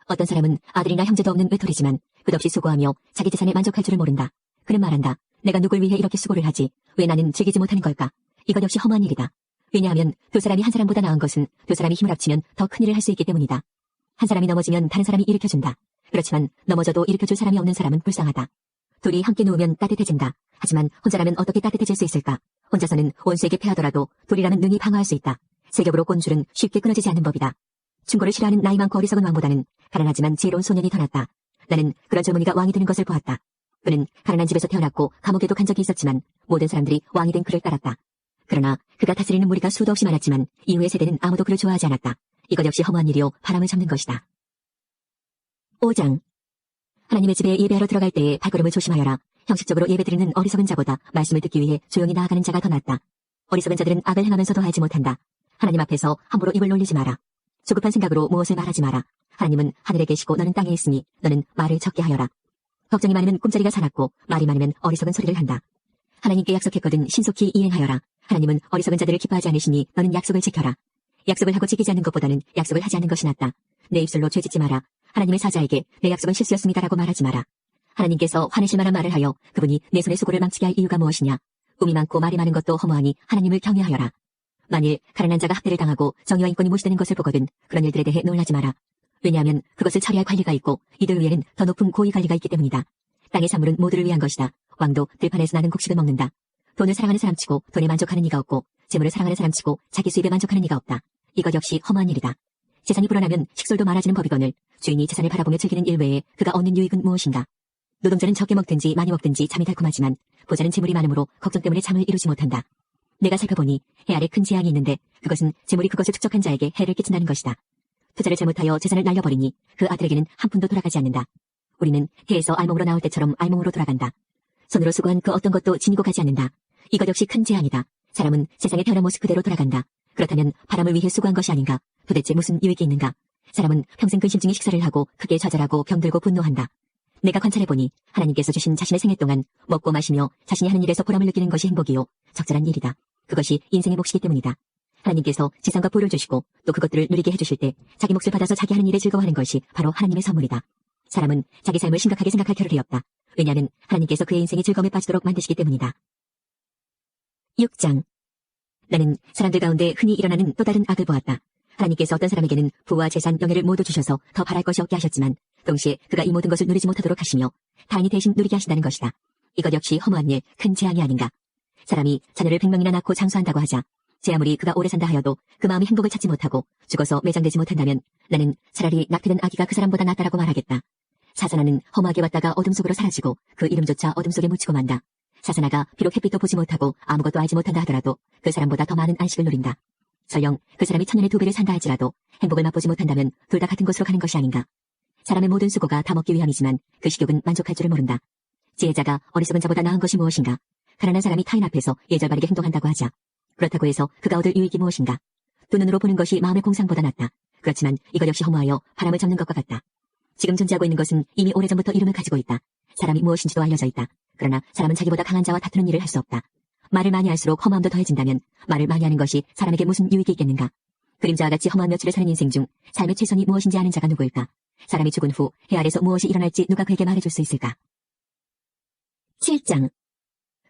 어떤 사람은 아들이나 형제도 없는 외톨이지만 끝없이 수고하며 자기 재산에 만족할 줄을 모른다. 그는 말한다. 내가 누굴 위해 이렇게 수고를 하지? 왜 나는 즐기지 못하는 걸까? 이것 역시 험한 일이다. 왜냐하면 두 사람이 한 사람보다 나은 것은 두 사람이 힘을 합치면 더 큰 일을 할 수 있기 때문이다. 한 사람이 넘어지면 다른 사람이 일으켜준다. 그렇지만 넘어져도 일으켜줄 사람이 없는 사람은 불쌍하다. 둘이 함께 누우면 따뜻해진다. 하지만 혼자라면 어떻게 따뜻해질 수 있을까? 혼자서는 원수에게 패하더라도 둘이라면 능히 방어할 수 있다. 세 겹으로 꼰 줄은 쉽게 끊어지지 않는 법이다. 충고를 싫어하는 나이 많고 어리석은 왕보다는 가난하지만 지혜로운 소년이 더 낫다. 나는 그런 젊은이가 왕이 되는 것을 보았다. 그는 가난한 집에서 태어났고 감옥에도 간 적이 있었지만 모든 사람들이 왕이 된 그를 따랐다. 그러나 그가 다스리는 무리가 수도 없이 많았지만 이후의 세대는 아무도 그를 좋아하지 않았다. 이것 역시 험한 일이요 바람을 잡는 것이다. 5장. 하나님의 집에 예배하러 들어갈 때에 발걸음을 조심하여라. 형식적으로 예배드리는 어리석은 자보다 말씀을 듣기 위해 조용히 나아가는 자가 더 낫다. 어리석은 자들은 악을 행하면서도 알지 못한다. 하나님 앞에서 함부로 입을 놀리지 마라. 조급한 생각으로 무엇을 말하지 마라. 하나님은 하늘에 계시고 너는 땅에 있으니 너는 말을 적게 하여라. 걱정이 많으면 꿈자리가 사납고 말이 많으면 어리석은 소리를 한다. 하나님께 약속했거든 신속히 이행하여라. 하나님은 어리석은 자들을 기뻐하지 않으시니 너는 약속을 지켜라. 약속을 하고 지키지 않는 것보다는 약속을 하지 않는 것이 낫다. 내 입술로 죄짓지 마라. 하나님의 사자에게 내 약속은 실수였습니다라고 말하지 마라. 하나님께서 화내실 만한 말을 하여 그분이 내 손의 수고를 망치게 할 이유가 무엇이냐. 꿈이 많고 말이 많은 것도 허무하니 하나님을 경외하여라. 만일 가난한 자가 학대를 당하고 정의와 인권이 무시되는 것을 보거든 그런 일들에 대해 놀라지 마라. 왜냐하면 그것을 처리할 관리가 있고 이들 위에는 더 높은 고위 관리가 있기 때문이다. 땅의 산물은 모두를 위한 것이다. 왕도 들판에서 나는 곡식을 먹는다. 돈을 사랑하는 사람치고 돈에 만족하는 이가 없고 재물을 사랑하는 사람치고 자기 수입에 만족하는 이가 없다. 이것 역시 험한 일이다. 재산이 불어나면 식솔도 많아지는 법이거늘 주인이 재산을 바라보며 즐기는 일 외에 그가 얻는 유익은 무엇인가. 노동자는 적게 먹든지 많이 먹든지 잠이 달콤하지만 부자는 재물이 많으므로 걱정 때문에 잠을 이루지 못한다. 내가 살펴보니 해 아래 큰 재앙이 있는데 그것은 재물이 그것을 축적한 자에게 해를 끼친다는 것이다. 투자를 잘못하여 재산을 날려버리니 그 아들에게는 한 푼도 돌아가지 않는다. 우리는 해에서 알몸으로 나올 때처럼 알몸으로 돌아간다. 손으로 수고한 그 어떤 것도 지니고 가지 않는다. 이것 역시 큰 재앙이다. 사람은 세상에 태어난 모습 그대로 돌아간다. 그렇다면 바람을 위해 수고한 것이 아닌가? 도대체 무슨 유익이 있는가? 사람은 평생 근심 중에 식사를 하고 크게 좌절하고 병들고 분노한다. 내가 관찰해보니 하나님께서 주신 자신의 생애 동안 먹고 마시며 자신이 하는 일에서 보람을 느끼는 것이 행복이요 적절한 일이다. 그것이 인생의 몫이기 때문이다. 하나님께서 재산과 부를 주시고 또 그것들을 누리게 해주실 때 자기 몫을 받아서 자기 하는 일에 즐거워하는 것이 바로 하나님의 선물이다. 사람은 자기 삶을 심각하게 생각할 겨를이 없다. 왜냐하면 하나님께서 그의 인생이 즐거움에 빠지도록 만드시기 때문이다. 6장. 나는 사람들 가운데 흔히 일어나는 또 다른 악을 보았다. 하나님께서 어떤 사람에게는 부와 재산, 영예를 모두 주셔서 더 바랄 것이 없게 하셨지만 동시에 그가 이 모든 것을 누리지 못하도록 하시며 타인이 대신 누리게 하신다는 것이다. 이것 역시 허무한 일, 큰 재앙이 아닌가. 사람이 자녀를 100명이나 낳고 장수한다고 하자 제 아무리 그가 오래 산다 하여도 그 마음이 행복을 찾지 못하고 죽어서 매장되지 못한다면 나는 차라리 낙태된 아기가 그 사람보다 낫다라고 말하겠다. 사사나는 험하게 왔다가 어둠 속으로 사라지고 그 이름조차 어둠 속에 묻히고 만다. 사사나가 비록 햇빛도 보지 못하고 아무것도 알지 못한다 하더라도 그 사람보다 더 많은 안식을 누린다. 설령 그 사람이 천년의 2배를 산다 할지라도 행복을 맛보지 못한다면 둘 다 같은 곳으로 가는 것이 아닌가. 사람의 모든 수고가 다 먹기 위함이지만 그 식욕은 만족할 줄을 모른다. 지혜자가 어리석은 자보다 나은 것이 무엇인가. 가난한 사람이 타인 앞에서 예절바르게 행동한다고 하자. 그렇다고 해서 그가 얻을 유익이 무엇인가. 두 눈으로 보는 것이 마음의 공상보다 낫다. 그렇지만 이것 역시 허무하여 바람을 잡는 것과 같다. 지금 존재하고 있는 것은 이미 오래전부터 이름을 가지고 있다. 사람이 무엇인지도 알려져 있다. 그러나 사람은 자기보다 강한 자와 다투는 일을 할 수 없다. 말을 많이 할수록 허무함도 더해진다면 말을 많이 하는 것이 사람에게 무슨 유익이 있겠는가. 그림자와 같이 허무한 며칠을 사는 인생 중 삶의 최선이 무엇인지 아는 자가 누구일까. 사람이 죽은 후 해 아래서 무엇이 일어날지 누가 그에게 말해줄 수 있을까. 7장.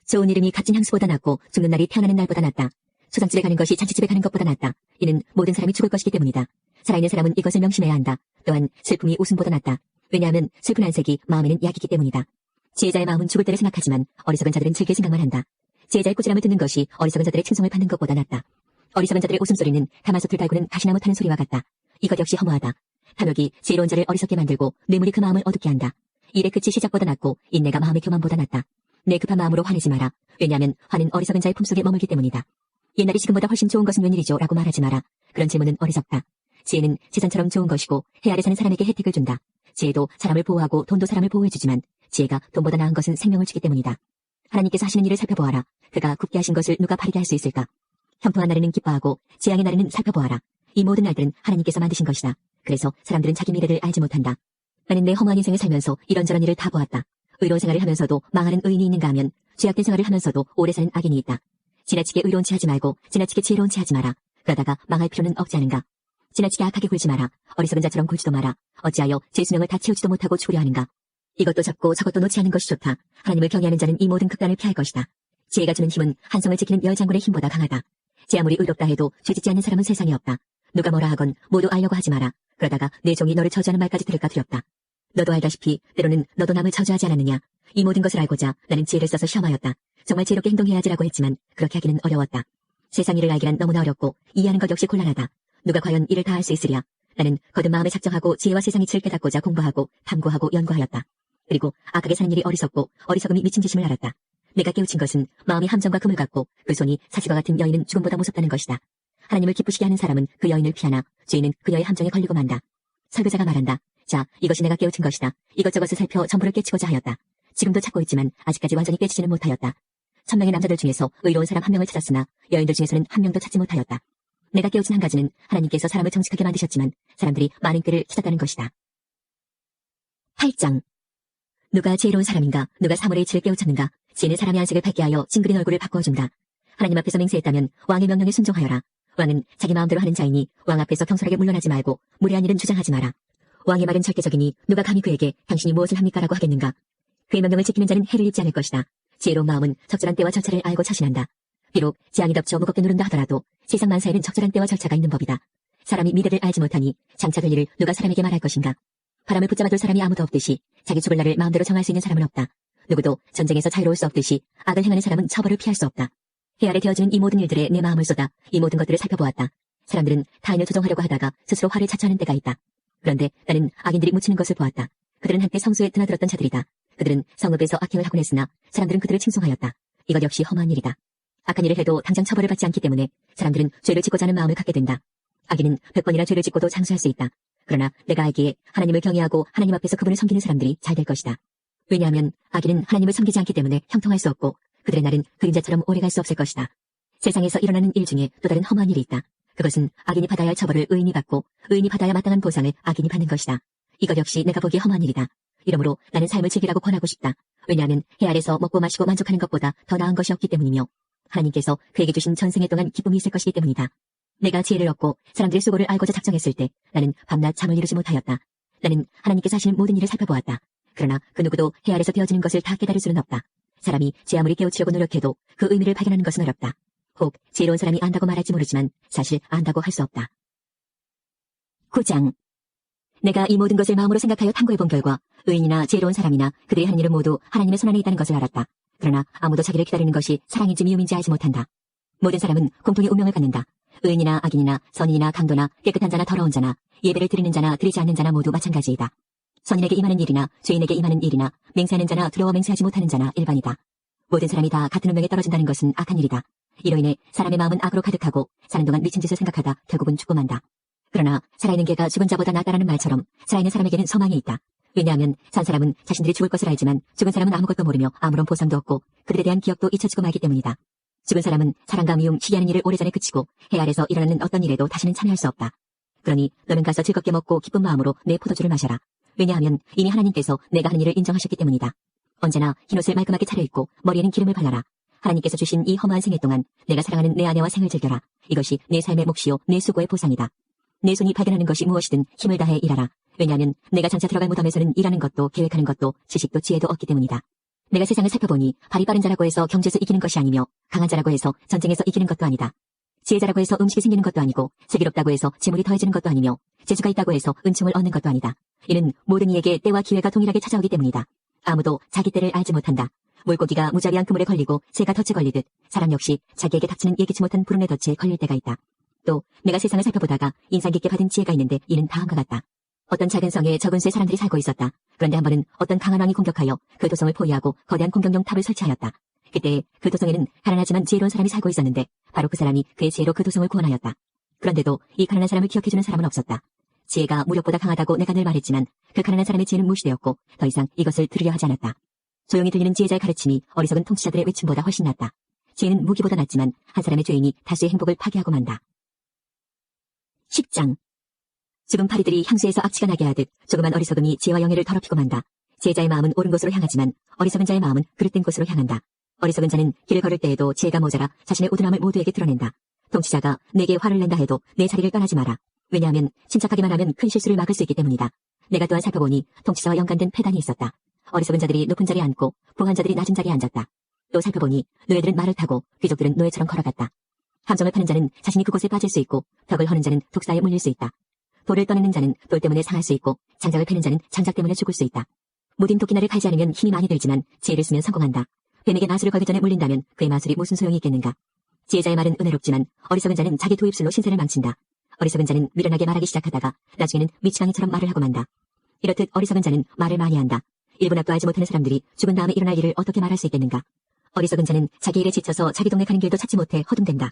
좋은 이름이 값진 향수보다 낫고 죽는 날이 태어나는 날보다 낫다. 초상집에 가는 것이 잔치집에 가는 것보다 낫다. 이는 모든 사람이 죽을 것이기 때문이다. 살아있는 사람은 이것을 명심해야 한다. 또한 슬픔이 웃음보다 낫다. 왜냐하면 슬픈 안색이 마음에는 약이기 때문이다. 지혜자의 마음은 죽을 때를 생각하지만 어리석은 자들은 즐길 생각만 한다. 지혜자의 꾸지람을 듣는 것이 어리석은 자들의 칭송을 받는 것보다 낫다. 어리석은 자들의 웃음소리는 가마솥을 달구는 가시나무 타는 소리와 같다. 이것 역시 허무하다. 탐욕이 지혜로운 자를 어리석게 만들고 뇌물이 그 마음을 어둡게 한다. 일의 끝이 시작보다 낫고 인내가 마음의 교만보다 낫다. 내 급한 마음으로 화내지 마라. 왜냐하면 화는 어리석은 자의 품속에 머물기 때문이다. 옛날이 지금보다 훨씬 좋은 것은 웬일이죠? 라고 말하지 마라. 그런 질문은 어리석다. 지혜는 재산처럼 좋은 것이고 해 아래 사는 사람에게 혜택을 준다. 지혜도 사람을 보호하고 돈도 사람을 보호해주지만 지혜가 돈보다 나은 것은 생명을 주기 때문이다. 하나님께서 하시는 일을 살펴보아라. 그가 굳게 하신 것을 누가 바르게 할 수 있을까? 형통한 날에는 기뻐하고 재앙의 날에는 살펴보아라. 이 모든 날들은 하나님께서 만드신 것이다. 그래서 사람들은 자기 미래를 알지 못한다. 나는 내 허무한 인생을 살면서 이런저런 일을 다 보았다. 의로운 생활을 하면서도 망하는 의인이 있는가 하면 죄악된 생활을 하면서도 오래 사는 악인이 있다. 지나치게 의로운 체 하지 말고 지나치게 지혜로운 체 하지 마라. 그러다가 망할 필요는 없지 않은가. 지나치게 악하게 굴지 마라. 어리석은 자처럼 굴지도 마라. 어찌하여 제 수명을 다 채우지도 못하고 죽으려 하는가. 이것도 잡고 저것도 놓지 않는 것이 좋다. 하나님을 경외하는 자는 이 모든 극단을 피할 것이다. 지혜가 주는 힘은 한성을 지키는 열장군의 힘보다 강하다. 제 아무리 의롭다 해도 죄짓지 않는 사람은 세상에 없다. 누가 뭐라 하건 모두 알려고 하지 마라. 그러다가 내 종이 너를 저주하는 말까지 들을까 두렵다. 너도 알다시피 때로는 너도 남을 저주하지 않았느냐. 이 모든 것을 알고자 나는 지혜를 써서 시험하였다. 정말 지혜롭게 행동해야지라고 했지만 그렇게 하기는 어려웠다. 세상 일을 알기란 너무나 어렵고 이해하는 것 역시 곤란하다. 누가 과연 이를 다 할 수 있으랴. 나는 거듭 마음에 작정하고 지혜와 세상 이치를 깨닫고자 공부하고 탐구하고 연구하였다. 그리고 악하게 사는 일이 어리석고 어리석음이 미친 짓임을 알았다. 내가 깨우친 것은 마음이 함정과 금을 갖고 그 손이 사지와 같은 여인은 죽음보다 무섭다는 것이다. 하나님을 기쁘시게 하는 사람은 그 여인을 피하나 죄인은 그녀의 함정에 걸리고 만다. 설교자가 말한다. 자, 이것이 내가 깨우친 것이다. 이것저것을 살펴 전부를 깨치고자 하였다. 지금도 찾고 있지만 아직까지 완전히 깨치지는 못하였다. 1000명의 남자들 중에서 의로운 사람 1명을 찾았으나 여인들 중에서는 1명도 찾지 못하였다. 내가 깨우친 한 가지는 하나님께서 사람을 정직하게 만드셨지만 사람들이 많은 꾀를 찾았다는 것이다. 8장. 누가 지혜로운 사람인가? 누가 사물의 이치를 깨우쳤는가? 지혜는 사람의 안색을 밝게 하여 징그린 얼굴을 바꾸어준다. 하나님 앞에서 맹세했다면 왕의 명령에 순종하여라. 왕은 자기 마음대로 하는 자이니 왕 앞에서 경솔하게 물러나지 말고 무례한 일은 주장하지 마라. 왕의 말은 절대적이니 누가 감히 그에게 당신이 무엇을 합니까? 라고 하겠는가? 그의 명령을 지키는 자는 해를 입지 않을 것이다. 지혜로운 마음은 적절한 때와 절차를 알고 처신한다. 비록 재앙이 덮쳐 무겁게 누른다 하더라도 세상 만사에는 적절한 때와 절차가 있는 법이다. 사람이 미래를 알지 못하니 장차 될 일을 누가 사람에게 말할 것인가? 바람을 붙잡아둘 사람이 아무도 없듯이 자기 죽을 날을 마음대로 정할 수 있는 사람은 없다. 누구도 전쟁에서 자유로울 수 없듯이 악을 행하는 사람은 처벌을 피할 수 없다. 해 아래 되어지는 이 모든 일들에 내 마음을 쏟아 이 모든 것들을 살펴보았다. 사람들은 타인을 조종하려고 하다가 스스로 화를 자초하는 때가 있다. 그런데 나는 악인들이 묻히는 것을 보았다. 그들은 한때 성수에 드나들었던 자들이다. 그들은 성읍에서 악행을 하곤 했으나 사람들은 그들을 칭송하였다. 이것 역시 험한 일이다. 악한 일을 해도 당장 처벌을 받지 않기 때문에 사람들은 죄를 짓고자 하는 마음을 갖게 된다. 악인은 100번이나 죄를 짓고도 장수할 수 있다. 그러나 내가 알기에 하나님을 경외하고 하나님 앞에서 그분을 섬기는 사람들이 잘 될 것이다. 왜냐하면 악인은 하나님을 섬기지 않기 때문에 형통할 수 없고 그들의 날은 그림자처럼 오래갈 수 없을 것이다. 세상에서 일어나는 일 중에 또 다른 험한 일이 있다. 그것은 악인이 받아야 할 처벌을 의인이 받고 의인이 받아야 마땅한 보상을 악인이 받는 것이다. 이것 역시 내가 보기에 험한 일이다. 이러므로 나는 삶을 즐기라고 권하고 싶다. 왜냐하면 해 아래서 먹고 마시고 만족하는 것보다 더 나은 것이 없기 때문이며 하나님께서 그에게 주신 전생에 동안 기쁨이 있을 것이기 때문이다. 내가 지혜를 얻고 사람들의 수고를 알고자 작정했을 때 나는 밤낮 잠을 이루지 못하였다. 나는 하나님께서 하시는 모든 일을 살펴보았다. 그러나 그 누구도 해 아래서 되어지는 것을 다 깨달을 수는 없다. 사람이 제 아무리 깨우치려고 노력해도 그 의미를 발견하는 것은 어렵다. 혹 지혜로운 사람이 안다고 말할지 모르지만 사실 안다고 할 수 없다. 9장. 내가 이 모든 것을 마음으로 생각하여 탐구해본 결과 의인이나 지혜로운 사람이나 그들이 하는 일은 모두 하나님의 손안에 있다는 것을 알았다. 그러나 아무도 자기를 기다리는 것이 사랑인지 미움인지 알지 못한다. 모든 사람은 공통의 운명을 갖는다. 의인이나 악인이나 선인이나 강도나 깨끗한 자나 더러운 자나 예배를 드리는 자나 드리지 않는 자나 모두 마찬가지이다. 선인에게 임하는 일이나 죄인에게 임하는 일이나 맹세하는 자나 두려워 맹세하지 못하는 자나 일반이다. 모든 사람이 다 같은 운명에 떨어진다는 것은 악한 일이다. 이로 인해 사람의 마음은 악으로 가득하고 사는 동안 미친 짓을 생각하다 결국은 죽고 만다. 그러나 살아있는 개가 죽은 자보다 낫다라는 말처럼 살아있는 사람에게는 소망이 있다. 왜냐하면 산 사람은 자신들이 죽을 것을 알지만 죽은 사람은 아무것도 모르며 아무런 보상도 없고 그들에 대한 기억도 잊혀지고 말기 때문이다. 죽은 사람은 사랑과 미움, 희귀하는 일을 오래전에 그치고 해 아래서 일어나는 어떤 일에도 다시는 참여할 수 없다. 그러니 너는 가서 즐겁게 먹고 기쁜 마음으로 내 포도주를 마셔라. 왜냐하면 이미 하나님께서 내가 하는 일을 인정하셨기 때문이다. 언제나 흰옷을 말끔하게 차려입고 머리에는 기름을 발라라. 하나님께서 주신 이 험한 생애 동안 내가 사랑하는 내 아내와 생을 즐겨라. 이것이 내 삶의 몫이요 내 수고의 보상이다. 내 손이 발견하는 것이 무엇이든 힘을 다해 일하라. 왜냐하면 내가 장차 들어갈 무덤에서는 일하는 것도 계획하는 것도 지식도 지혜도 얻기 때문이다. 내가 세상을 살펴보니 발이 빠른 자라고 해서 경주에서 이기는 것이 아니며 강한 자라고 해서 전쟁에서 이기는 것도 아니다. 지혜자라고 해서 음식이 생기는 것도 아니고 슬기롭다고 해서 재물이 더해지는 것도 아니며 재주가 있다고 해서 은총을 얻는 것도 아니다. 이는 모든 이에게 때와 기회가 동일하게 찾아오기 때문이다. 아무도 자기 때를 알지 못한다. 물고기가 무자비한 그물에 걸리고 새가 덫에 걸리듯 사람 역시 자기에게 닥치는 예기치 못한 불운의 덫에 걸릴 때가 있다. 또 내가 세상을 살펴보다가 인상 깊게 받은 지혜가 있는데 이는 다음과 같다. 어떤 작은 성에 적은 수의 사람들이 살고 있었다. 그런데 한 번은 어떤 강한 왕이 공격하여 그 도성을 포위하고 거대한 공격용 탑을 설치하였다. 그때 그 도성에는 가난하지만 지혜로운 사람이 살고 있었는데 바로 그 사람이 그의 지혜로 그 도성을 구원하였다. 그런데도 이 가난한 사람을 기억해주는 사람은 없었다. 지혜가 무력보다 강하다고 내가 늘 말했지만 그 가난한 사람의 지혜는 무시되었고 더 이상 이것을 들으려 하지 않았다. 조용히 들리는 지혜자의 가르침이 어리석은 통치자들의 외침보다 훨씬 낫다. 지혜는 무기보다 낫지만 한 사람의 죄인이 다수의 행복을 파괴하고 만다. 10장. 죽은 파리들이 향수에서 악취가 나게 하듯 조그만 어리석음이 지혜와 영예를 더럽히고 만다. 지혜자의 마음은 옳은 곳으로 향하지만 어리석은 자의 마음은 그릇된 곳으로 향한다. 어리석은 자는 길을 걸을 때에도 지혜가 모자라 자신의 우둔함을 모두에게 드러낸다. 통치자가 내게 화를 낸다 해도 내 자리를 떠나지 마라. 왜냐하면 침착하기만 하면 큰 실수를 막을 수 있기 때문이다. 내가 또한 살펴보니 통치자와 연관된 패단이 있었다. 어리석은 자들이 높은 자리에 앉고 부한 자들이 낮은 자리에 앉았다. 또 살펴보니 노예들은 말을 타고 귀족들은 노예처럼 걸어갔다. 함정을 파는 자는 자신이 그곳에 빠질 수 있고 벽을 허는 자는 독사에 물릴 수 있다. 돌을 떠내는 자는 돌 때문에 상할 수 있고 장작을 패는 자는 장작 때문에 죽을 수 있다. 무딘 도끼날을 팔지 않으면 힘이 많이 들지만 지혜를 쓰면 성공한다. 뱀에게 마술을 걸기 전에 물린다면 그의 마술이 무슨 소용이 있겠는가. 지혜자의 말은 은혜롭지만 어리석은 자는 자기 도입술로 신세를 망친다. 어리석은 자는 미련하게 말하기 시작하다가 나중에는 미치광이처럼 말을 하고 만다. 이렇듯 어리석은 자는 말을 많이 한다. 1분 앞도 알지 못하는 사람들이 죽은 다음에 일어날 일을 어떻게 말할 수 있겠는가. 어리석은 자는 자기 일에 지쳐서 자기 동네 가는 길도 찾지 못해 허둥댄다.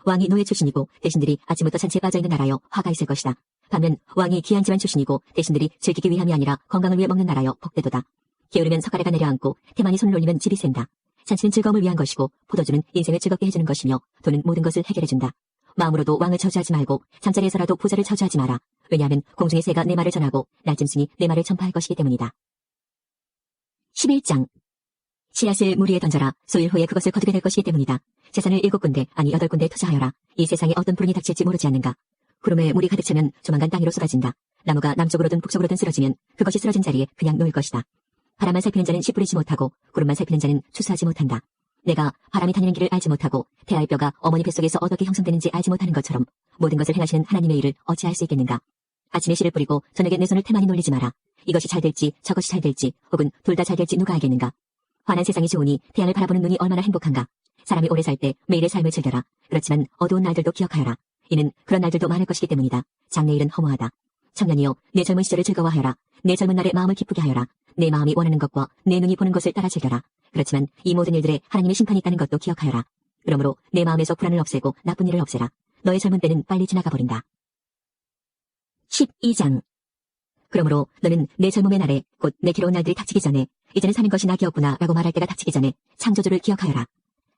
왕이 노예 출신이고 대신들이 아침부터 잔치에 빠져있는 나라여 화가 있을 것이다. 반면 왕이 귀한 집안 출신이고 대신들이 즐기기 위함이 아니라 건강을 위해 먹는 나라여 복되도다. 게으르면 석가래가 내려앉고 태만이 손을 올리면 집이 샌다. 잔치는 즐거움을 위한 것이고 포도주는 인생을 즐겁게 해주는 것이며 돈은 모든 것을 해결해준다. 마음으로도 왕을 저주하지 말고 잠자리에서라도 부자를 저주하지 마라. 왜냐하면 공중의 새가 내 말을 전하고 날짐승이 내 말을 전파할 것이기 때문이다. 11장. 씨앗을 물 위에 던져라. 수일 후에 그것을 거두게 될 것이기 때문이다. 재산을 7군데 아니 8군데 투자하여라. 이 세상에 어떤 불운이 닥칠지 모르지 않는가. 구름에 물이 가득 차면 조만간 땅으로 쏟아진다. 나무가 남쪽으로든 북쪽으로든 쓰러지면 그것이 쓰러진 자리에 그냥 놓일 것이다. 바람만 살피는 자는 씨 뿌리지 못하고 구름만 살피는 자는 추수하지 못한다. 내가 바람이 다니는 길을 알지 못하고 태아의 뼈가 어머니 뱃속에서 어떻게 형성되는지 알지 못하는 것처럼 모든 것을 행하시는 하나님의 일을 어찌할 수 있겠는가. 아침에 씨를 뿌리고 저녁에 내 손을 태만히 놀리지 마라. 이것이 잘 될지 저것이 잘 될지 혹은 둘 다 잘 될지 누가 알겠는가. 환한 세상이 좋으니 태양을 바라보는 눈이 얼마나 행복한가. 사람이 오래 살 때 매일의 삶을 즐겨라. 그렇지만 어두운 날들도 기억하여라. 이는 그런 날들도 많을 것이기 때문이다. 장래일은 허무하다. 청년이여 내 젊은 시절을 즐거워하여라. 내 젊은 날에 마음을 기쁘게 하여라. 내 마음이 원하는 것과 내 눈이 보는 것을 따라 즐겨라. 그렇지만 이 모든 일들에 하나님의 심판이 있다는 것도 기억하여라. 그러므로 내 마음에서 불안을 없애고 나쁜 일을 없애라. 너의 젊은 때는 빨리 지나가 버린다. 12장. 그러므로 너는 내 젊음의 날에 곧 내 괴로운 날들이 닥치기 전에 이제는 사는 것이 낙이었구나 라고 말할 때가 닥치기 전에 창조주를 기억하여라.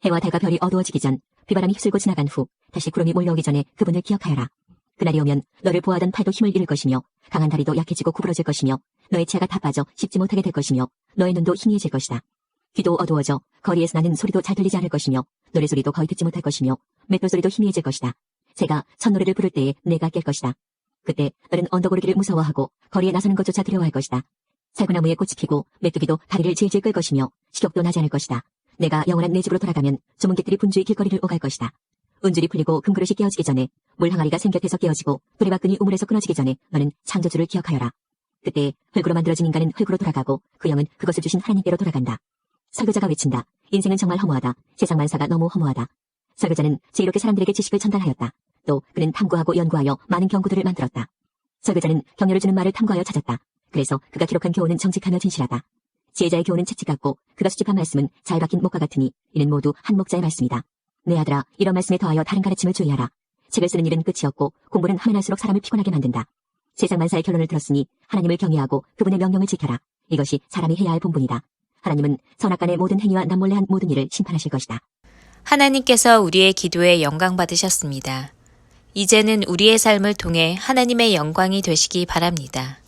해와 달과 별이 어두워지기 전 비바람이 휩쓸고 지나간 후 다시 구름이 몰려오기 전에 그분을 기억하여라. 그날이 오면 너를 보호하던 팔도 힘을 잃을 것이며 강한 다리도 약해지고 구부러질 것이며 너의 치아가 다 빠져 씹지 못하게 될 것이며 너의 눈도 희미해질 것이다. 귀도 어두워져 거리에서 나는 소리도 잘 들리지 않을 것이며 노래소리도 거의 듣지 못할 것이며 맷돌 소리도 희미해질 것이다. 새가 첫 노래를 부를 때에 내가 깰 것이다. 그때 너는 언덕 오르기를 무서워하고 거리에 나서는 것조차 두려워할 것이다. 살구나무에 꽃이 피고 메뚜기도 다리를 질질 끌 것이며 식욕도 나지 않을 것이다. 내가 영원한 내 집으로 돌아가면 조문객들이 분주히 길거리를 오갈 것이다. 은줄이 풀리고 금그릇이 깨어지기 전에 물 항아리가 샘곁에서 깨어지고 두레박근이 우물에서 끊어지기 전에 너는 창조주를 기억하여라. 그때 흙으로 만들어진 인간은 흙으로 돌아가고 그 영은 그것을 주신 하나님께로 돌아간다. 설교자가 외친다. 인생은 정말 허무하다. 세상 만사가 너무 허무하다. 설교자는 지혜롭게 사람들에게 지식을 전달하였다. 또 그는 탐구하고 연구하여 많은 경구들을 만들었다. 설교자는 격려를 주는 말을 탐구하여 찾았다. 그래서 그가 기록한 교훈은 정직하며 진실하다. 지혜자의 교훈은 채찍 같고 그가 수집한 말씀은 잘 박힌 목과 같으니 이는 모두 한 목자의 말씀이다. 내 아들아, 이런 말씀에 더하여 다른 가르침을 주의하라. 책을 쓰는 일은 끝이 없고 공부는 하면 할수록 사람을 피곤하게 만든다. 세상 만사의 결론을 들었으니 하나님을 경외하고 그분의 명령을 지켜라. 이것이 사람이 해야 할 본분이다. 하나님은 선악간의 모든 행위와 남몰래 한 모든 일을 심판하실 것이다. 하나님께서 우리의 기도에 영광 받으셨습니다. 이제는 우리의 삶을 통해 하나님의 영광이 되시기 바랍니다.